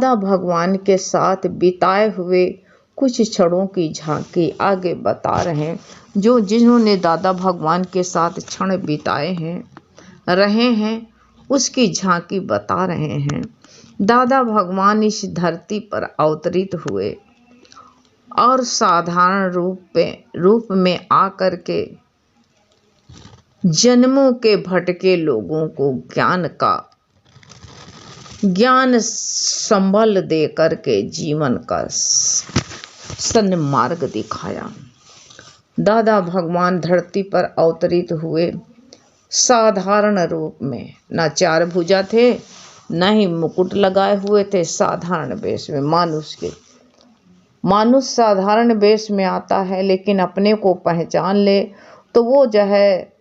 दादा भगवान के साथ बिताए हुए कुछ क्षणों की झांकी आगे बता रहे हैं। जिन्होंने दादा भगवान के साथ क्षण बिताए रहे हैं उसकी झांकी बता रहे हैं। दादा भगवान इस धरती पर अवतरित हुए और साधारण रूप में आकर के जन्मों के भटके लोगों को ज्ञान संबल दे करके जीवन का सन्मार्ग दिखाया। दादा भगवान धरती पर अवतरित हुए साधारण रूप में, न चार भुजा थे, न ही मुकुट लगाए हुए थे, साधारण वेश में। मानुष साधारण वेश में आता है, लेकिन अपने को पहचान ले तो वो जो है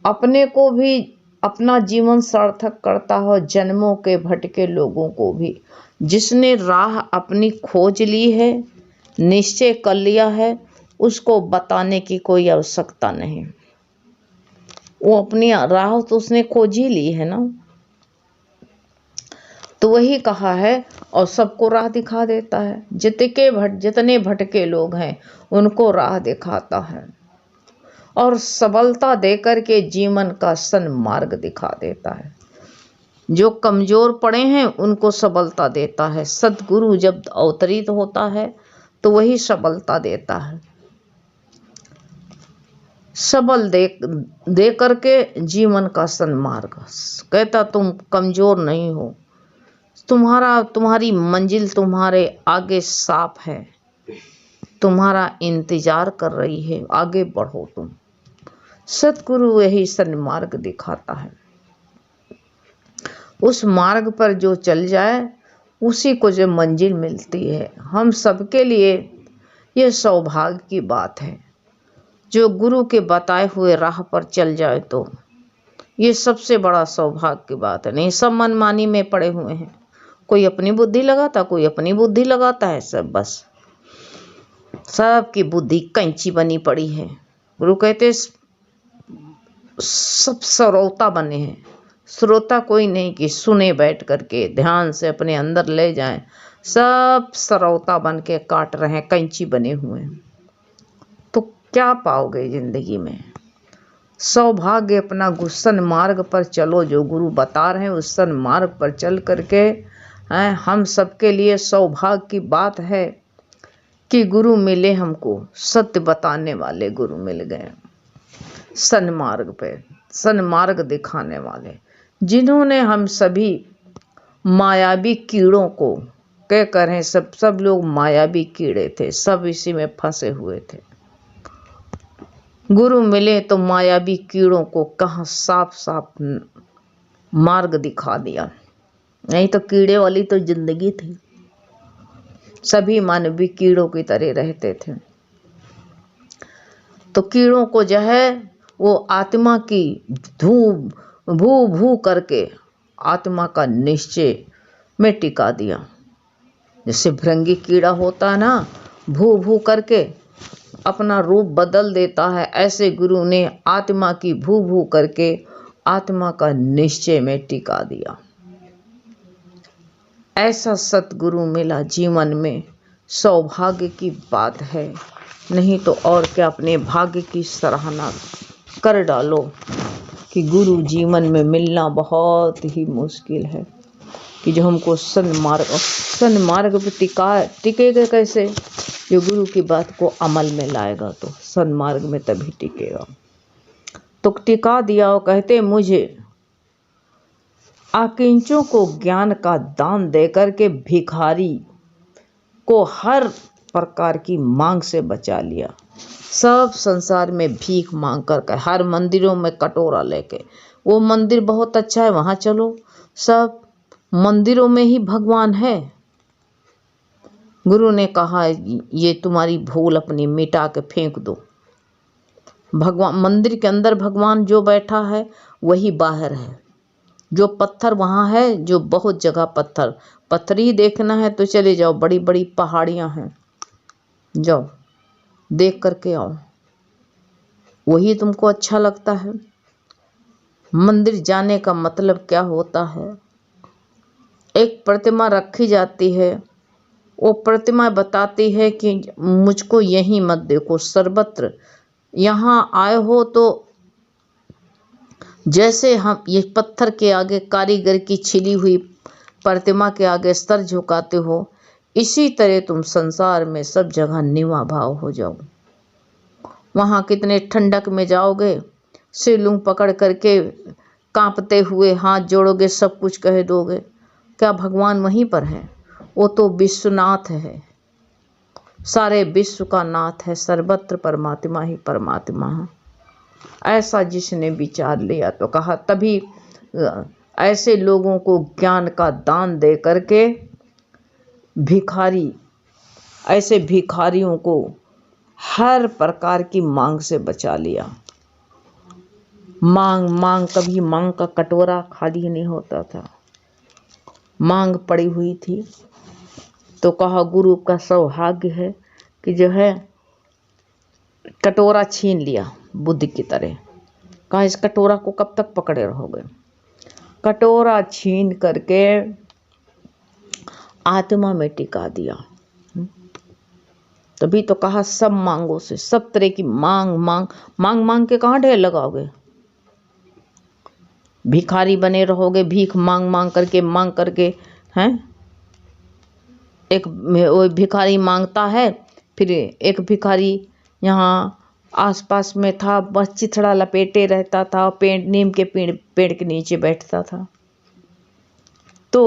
अपने को भी अपना जीवन सार्थक करता हो, जन्मों के भटके लोगों को भी। जिसने राह अपनी खोज ली है, निश्चय कर लिया है, उसको बताने की कोई आवश्यकता नहीं। वो अपनी राह तो उसने खोज ही ली है ना, तो वही कहा है और सबको राह दिखा देता है। जितने भटके लोग हैं उनको राह दिखाता है और सबलता देकर के जीवन का सन्मार्ग दिखा देता है। जो कमजोर पड़े हैं उनको सबलता देता है। सद्गुरु जब अवतरित होता है तो वही सबलता देता है। सबल दे करके जीवन का सन्मार्ग कहता, तुम कमजोर नहीं हो, तुम्हारी मंजिल तुम्हारे आगे साफ है, तुम्हारा इंतजार कर रही है, आगे बढ़ो तुम। सतगुरु यही सन्मार्ग दिखाता है। उस मार्ग पर जो चल जाए उसी को जो मंजिल मिलती है। हम सबके लिए ये सौभाग्य की बात है। जो गुरु के बताए हुए राह पर चल जाए तो ये सबसे बड़ा सौभाग्य की बात है। नहीं सब मनमानी में पड़े हुए हैं, कोई अपनी बुद्धि लगाता, कोई अपनी बुद्धि लगाता है। सब बस सबकी बुद्धि कैंची बनी पड़ी है। गुरु कहते सब श्रोता बने हैं। श्रोता कोई नहीं कि सुने बैठ करके ध्यान से अपने अंदर ले जाएं। सब श्रोता बन के काट रहे हैं, कैंची बने हुए हैं। तो क्या पाओगे जिंदगी में? सौभाग्य अपना गुस्सन मार्ग पर चलो। जो गुरु बता रहे हैं उस सन मार्ग पर चल करके हम सबके लिए सौभाग्य की बात है कि गुरु मिले हमको। सत्य बताने वाले गुरु मिल गए, सन्मार्ग पे सन्मार्ग दिखाने वाले, जिन्होंने हम सभी मायावी कीड़ों को कह कर हैं। सब लोग मायावी कीड़े थे, सब इसी में फंसे हुए थे। गुरु मिले तो मायावी कीड़ों को कहाँ साफ साफ मार्ग दिखा दिया। नहीं तो कीड़े वाली तो जिंदगी थी, सभी मानवीय कीड़ों की तरह रहते थे। तो कीड़ों को जो है वो आत्मा की भू भू करके आत्मा का निश्चय में टिका दिया। जैसे भृंगी कीड़ा होता है ना, भू भू करके अपना रूप बदल देता है, ऐसे गुरु ने आत्मा की भू भू करके आत्मा का निश्चय में टिका दिया। ऐसा सतगुरु मिला जीवन में, सौभाग्य की बात है। नहीं तो और क्या, अपने भाग्य की सराहना कर डालो कि गुरु जीवन में मिलना बहुत ही मुश्किल है। कि जो हमको सन्मार्ग पे टिकेगा कैसे? जो गुरु की बात को अमल में लाएगा तो सन्मार्ग में तभी टिकेगा। तो टिका दिया। और कहते, मुझे आकिंचों को ज्ञान का दान देकर के भिखारी को हर प्रकार की मांग से बचा लिया। सब संसार में भीख मांग कर हर मंदिरों में कटोरा लेके, वो मंदिर बहुत अच्छा है वहाँ चलो, सब मंदिरों में ही भगवान है। गुरु ने कहा ये तुम्हारी भूल अपनी मिटा के फेंक दो। भगवान मंदिर के अंदर भगवान जो बैठा है वही बाहर है। जो पत्थर वहाँ है, जो बहुत जगह पत्थर ही देखना है तो चले जाओ, बड़ी बड़ी पहाड़ियाँ हैं, जाओ देख करके आओ, वही तुमको अच्छा लगता है। मंदिर जाने का मतलब क्या होता है? एक प्रतिमा रखी जाती है। वो प्रतिमा बताती है कि मुझको यहीं मत देखो, सर्वत्र यहाँ आए हो तो जैसे हम ये पत्थर के आगे कारीगर की छिली हुई प्रतिमा के आगे सर झुकाते हो, इसी तरह तुम संसार में सब जगह निवा भाव हो जाओ। वहाँ कितने ठंडक में जाओगे, सिलूं पकड़ करके कांपते हुए हाथ जोड़ोगे, सब कुछ कह दोगे। क्या भगवान वहीं पर है? वो तो विश्वनाथ है, सारे विश्व का नाथ है, सर्वत्र परमात्मा ही परमात्मा है। ऐसा जिसने विचार लिया तो कहा तभी ऐसे लोगों को ज्ञान का दान दे करके भिखारी, ऐसे भिखारियों को हर प्रकार की मांग से बचा लिया। मांग मांग, कभी मांग का कटोरा खाली नहीं होता था। मांग पड़ी हुई थी तो कहा गुरु का सौभाग्य है कि जो है कटोरा छीन लिया बुद्ध की तरह। कहा इस कटोरा को कब तक पकड़े रहोगे? कटोरा छीन करके आत्मा में टिका दिया। तभी तो कहा सब मांगों से, सब तरह की मांग मांग मांग मांग के कहाँ ढेर लगाओगे? भिखारी बने रहोगे, भीख मांग मांग करके हैं। एक वो भिखारी मांगता है, फिर एक भिखारी यहाँ आसपास में था, बस चिथड़ा लपेटे रहता था, पेड़ नीम के पेड़ के नीचे बैठता था। तो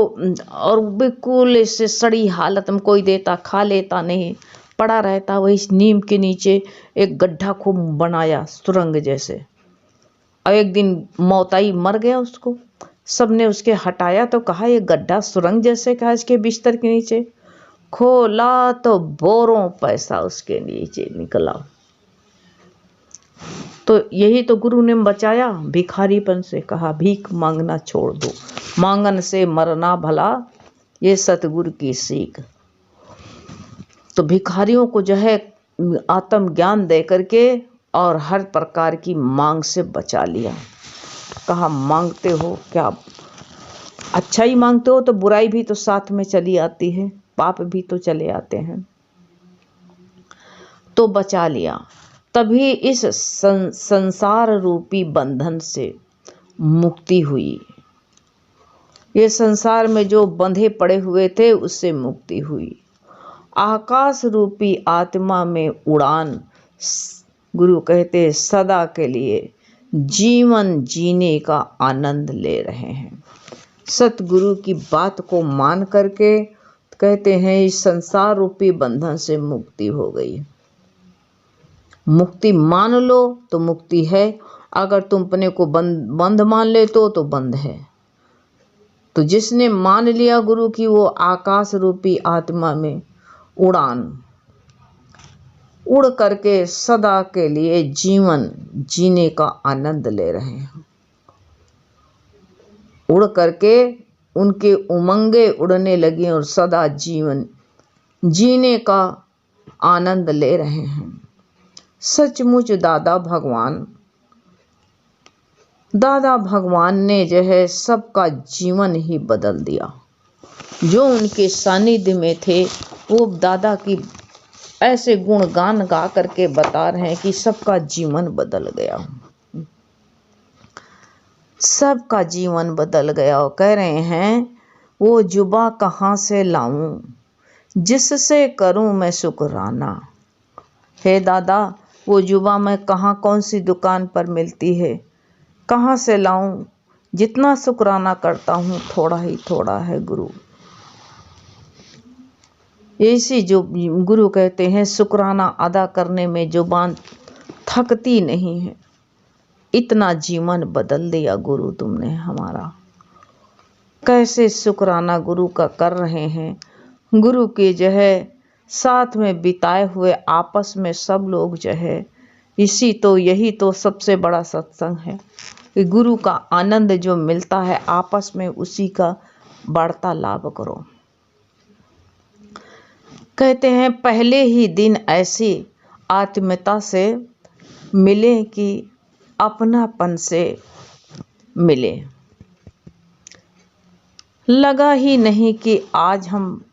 और बिल्कुल इससे सड़ी हालत में, कोई देता खा लेता नहीं, पड़ा रहता वही नीम के नीचे। एक गड्ढा खूब बनाया सुरंग जैसे, और एक दिन मौत आई, मर गया उसको। सबने उसके हटाया तो कहा ये गड्ढा सुरंग जैसे कहा इसके बिस्तर के नीचे। खोला तो बोरों पैसा उसके नीचे निकला। तो यही तो गुरु ने बचाया भिखारीपन से। कहा भीख मांगना छोड़ दो, मांगन से मरना भला, ये सतगुरु की सीख। तो भिखारियों को जो है आत्म ज्ञान दे करके और हर प्रकार की मांग से बचा लिया। कहा मांगते हो क्या, अच्छा ही मांगते हो तो बुराई भी तो साथ में चली आती है, पाप भी तो चले आते हैं। तो बचा लिया। तभी इस संसार रूपी बंधन से मुक्ति हुई। ये संसार में जो बंधे पड़े हुए थे उससे मुक्ति हुई। आकाश रूपी आत्मा में उड़ान, गुरु कहते सदा के लिए जीवन जीने का आनंद ले रहे हैं। सतगुरु की बात को मान करके कहते हैं इस संसार रूपी बंधन से मुक्ति हो गई। मुक्ति मान लो तो मुक्ति है, अगर तुम अपने को बंद मान ले तो बंद है। तो जिसने मान लिया गुरु की, वो आकाश रूपी आत्मा में उड़ान, उड़ करके सदा के लिए जीवन जीने का आनंद ले रहे हैं। उड़ करके उनके उमंगे उड़ने लगी और सदा जीवन जीने का आनंद ले रहे हैं। सचमुच दादा भगवान ने जो है सबका जीवन ही बदल दिया। जो उनके सानिध्य में थे वो दादा की ऐसे गुणगान गा करके बता रहे हैं कि सबका जीवन बदल गया, सबका जीवन बदल गया। और कह रहे हैं वो जुबा कहाँ से लाऊं जिससे करूं मैं शुक्राना। हे दादा वो जुबा मैं कहाँ, कौन सी दुकान पर मिलती है, कहाँ से लाऊं? जितना शुक्राना करता हूँ थोड़ा ही थोड़ा है गुरु। ऐसी जो गुरु कहते हैं शुक्राना अदा करने में जुबान थकती नहीं है। इतना जीवन बदल दिया गुरु तुमने हमारा। कैसे शुक्राना गुरु का कर रहे हैं। गुरु के जो है साथ में बिताए हुए आपस में सब लोग जो है यही तो सबसे बड़ा सत्संग है कि गुरु का आनंद जो मिलता है आपस में उसी का वार्तालाप करो। कहते हैं पहले ही दिन ऐसी आत्मीयता से मिले कि अपनापन से मिले। लगा ही नहीं कि आज हम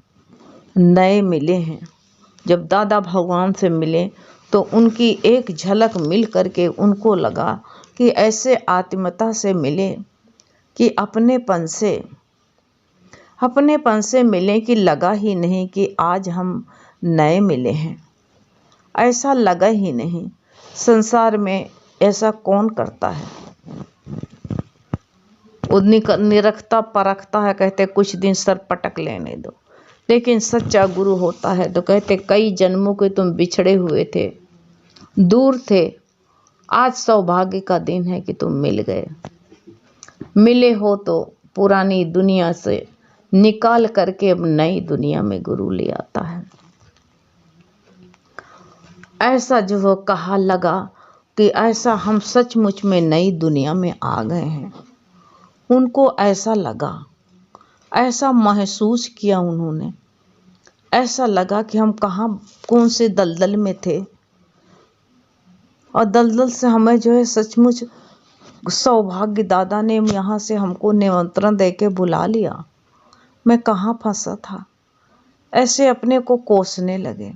नए मिले हैं। जब दादा भगवान से मिले तो उनकी एक झलक मिल करके उनको लगा कि ऐसे आत्मीयता से मिले कि अपनेपन से मिले कि लगा ही नहीं कि आज हम नए मिले हैं। ऐसा लगा ही नहीं। संसार में ऐसा कौन करता है? निरखता परखता है, कहते कुछ दिन सर पटक लेने दो। लेकिन सच्चा गुरु होता है तो कहते कई जन्मों के तुम बिछड़े हुए थे, दूर थे, आज सौभाग्य का दिन है कि तुम मिल गए। मिले हो तो पुरानी दुनिया से निकाल करके अब नई दुनिया में गुरु ले आता है। ऐसा जो वो कहा लगा कि ऐसा हम सचमुच में नई दुनिया में आ गए हैं। उनको ऐसा लगा, ऐसा महसूस किया उन्होंने, ऐसा लगा कि हम कहाँ कौन से दलदल में थे और दलदल से हमें जो है सचमुच सौभाग्य दादा ने यहाँ से हमको निमंत्रण दे के बुला लिया। मैं कहाँ फंसा था, ऐसे अपने को कोसने लगे।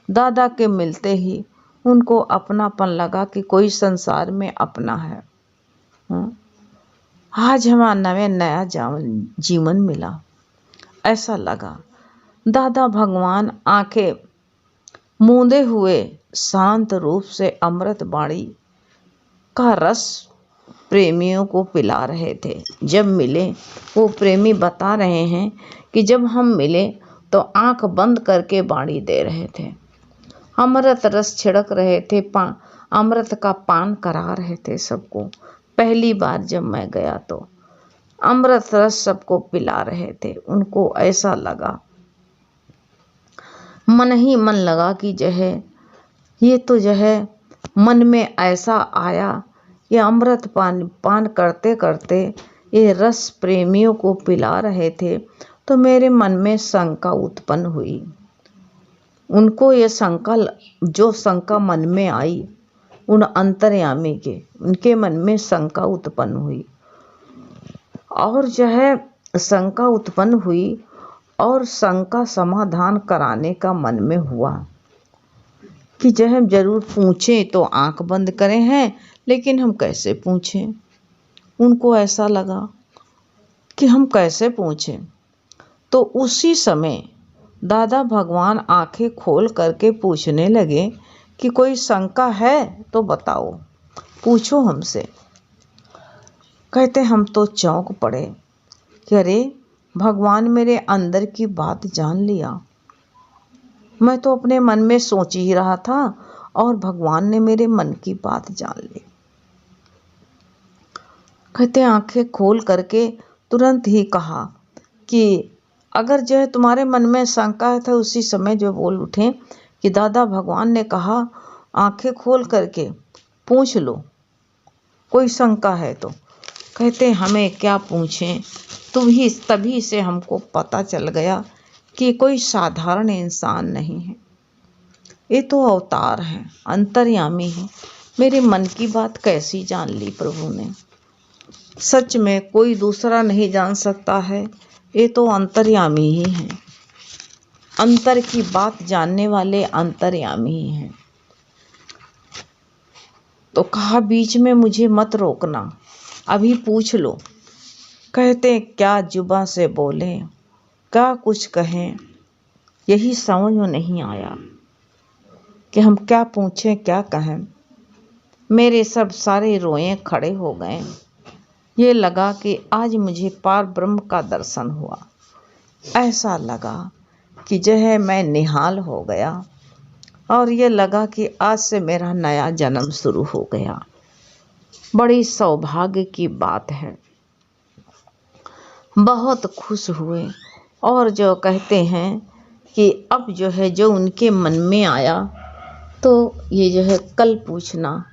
दादा के मिलते ही उनको अपनापन लगा कि कोई संसार में अपना है। आज हमारा नया जीवन मिला, ऐसा लगा। दादा भगवान आंखें मूंदे हुए शांत रूप से अमृत बाणी का रस प्रेमियों को पिला रहे थे। जब मिले वो प्रेमी बता रहे हैं कि जब हम मिले तो आंख बंद करके बाणी दे रहे थे, अमृत रस छिड़क रहे थे, अमृत का पान करा रहे थे सबको। पहली बार जब मैं गया तो अमृत रस सबको पिला रहे थे। उनको ऐसा लगा, मन ही मन लगा कि जो है ये तो जो है मन में ऐसा आया, ये अमृत पान करते करते ये रस प्रेमियों को पिला रहे थे तो मेरे मन में शंका उत्पन्न हुई। उनको ये शंका, जो शंका मन में आई उन अंतर्यामी के, उनके मन में शंका उत्पन्न हुई और जो है शंका उत्पन्न हुई और शंका समाधान कराने का मन में हुआ कि जो हम जरूर पूछें तो आंख बंद करें हैं, लेकिन हम कैसे पूछें? उनको ऐसा लगा कि हम कैसे पूछें। तो उसी समय दादा भगवान आंखें खोल करके पूछने लगे कि कोई शंका है तो बताओ, पूछो हमसे। कहते हम तो चौंक पड़े कि अरे भगवान मेरे अंदर की बात जान लिया। मैं तो अपने मन में सोच ही रहा था और भगवान ने मेरे मन की बात जान ली। कहते आंखें खोल करके तुरंत ही कहा कि अगर जो है तुम्हारे मन में शंका है तो उसी समय जो बोल उठे कि दादा भगवान ने कहा आंखें खोल करके पूछ लो, कोई शंका है तो। कहते हमें क्या पूछें, तभी से हमको पता चल गया कि कोई साधारण इंसान नहीं है, ये तो अवतार है, अंतर्यामी है। मेरे मन की बात कैसी जान ली प्रभु ने? सच में कोई दूसरा नहीं जान सकता है, ये तो अंतर्यामी ही है। अंतर की बात जानने वाले अंतर्यामी ही हैं। तो कहा बीच में मुझे मत रोकना, अभी पूछ लो। कहते क्या जुबां से बोले, क्या कुछ कहें, यही समझ में नहीं आया कि हम क्या पूछें क्या कहें। मेरे सब सारे रोए खड़े हो गए। ये लगा कि आज मुझे पार ब्रह्म का दर्शन हुआ। ऐसा लगा कि जो है मैं निहाल हो गया और ये लगा कि आज से मेरा नया जन्म शुरू हो गया। बड़ी सौभाग्य की बात है। बहुत खुश हुए और जो कहते हैं कि अब जो है जो उनके मन में आया तो ये जो है कल पूछना,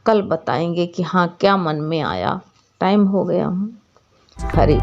कल बताएंगे कि हाँ क्या मन में आया। टाइम हो गया हूँ। हरि